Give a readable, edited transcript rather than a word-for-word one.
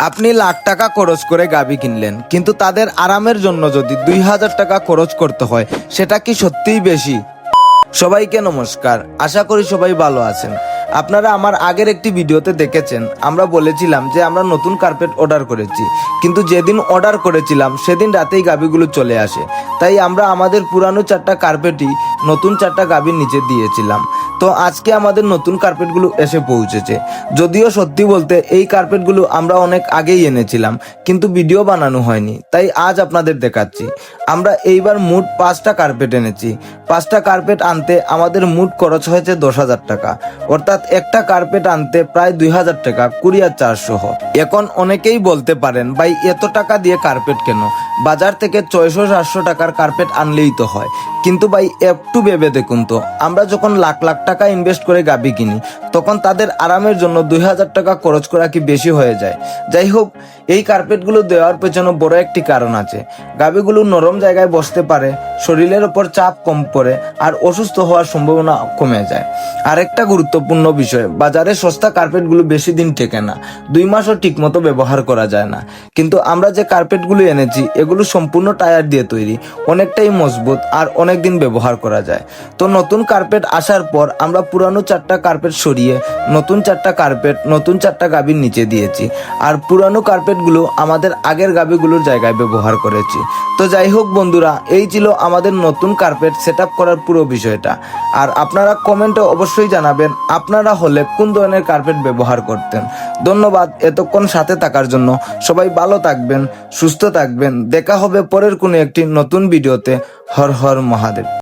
আপনি লাখ টাকা খরচ করে গাভী কিনলেন, কিন্তু তাদের আরামের জন্য যদি 2000 টাকা খরচ করতে হয়, সেটা কি সত্যিই বেশি? সবাইকে নমস্কার, আশা করি সবাই ভালো আছেন। আপনারা আমার আগের একটি ভিডিওতে দেখেছেন, আমরা বলেছিলাম যে আমরা নতুন কার্পেট অর্ডার করেছি, কিন্তু যেদিন অর্ডার করেছিলাম সেদিন রাতেই গাভীগুলো চলে আসে। তাই আমরা আমাদের পুরানো 4টা কার্পেটই নতুন 4টা গাভীর নিচে দিয়েছিলাম। তো আজকে আমাদের নতুন কার্পেটগুলো এসে পৌঁছেছে। যদিও সত্যি বলতে এই কার্পেটগুলো আমরা অনেক আগেই এনেছিলাম, কিন্তু ভিডিও বানানো হয়নি, তাই আজ আপনাদের দেখাচ্ছি। আমরা এইবার মোট 5টা কার্পেট এনেছি। 5টা কার্পেট আনতে আমাদের মোট খরচ হয়েছে 10,000 টাকা, অর্থাৎ একটা কার্পেট আনতে প্রায় 2000 টাকা, কুরিয়ার চার্জ সহ। এখন অনেকেই বলতে পারেন, ভাই এত টাকা দিয়ে কার্পেট কেন? বাজার থেকে 600-700 টাকার কার্পেট আনলেই তো হয়। কিন্তু ভাই একটু ভেবে দেখুন তো, আমরা যখন লাখ লাখ টাকা ইনভেস্ট করে গাভী কিনি, তখন তাদের আরামের জন্য 2000 টাকা খরচ করা কি বেশি হয়ে যায়? যাই হোক, এই কার্পেটগুলো দেওয়ার পেছনে বড় একটি কারণ আছে। গাভীগুলো নরম জায়গায় বসতে পারে, শরীরের ওপর চাপ কম পড়ে, আর অসুস্থ হওয়ার সম্ভাবনা কমে যায়। আরেকটা গুরুত্বপূর্ণ বিষয়, বাজারে সস্তা কার্পেটগুলো বেশি দিন টেকে না, 2 মাসও ঠিকমতো ব্যবহার করা যায় না। কিন্তু আমরা যে কার্পেটগুলো এনেছি, এগুলো সম্পূর্ণ টায়ার দিয়ে তৈরি, অনেকটাই মজবুত আর অনেক দিন ব্যবহার করা যায়। তো নতুন কার্পেট আসার পর আমরা পুরানো 4টা কার্পেট সরিয়ে নতুন 4টা কার্পেট নতুন 4টা গাভীর নিচে দিয়েছি, আর পুরানো কার্পেটগুলো আমাদের আগের গাভীগুলোর জায়গায় ব্যবহার করেছি। তো যাই হোক বন্ধুরা, এই ছিল আমাদের নতুন কার্পেট সেট আপ করার পুরো বিষয়টা। আর আপনারা কমেন্টে অবশ্যই জানাবেন আপনারা হলে কোন ধরনের কার্পেট ব্যবহার করতেন। ধন্যবাদ এতক্ষণ সাথে থাকার জন্য। সবাই ভালো থাকবেন, সুস্থ থাকবেন। দেখা হবে পরের কোনো একটি নতুন ভিডিওতে। হর হর মহাদেব।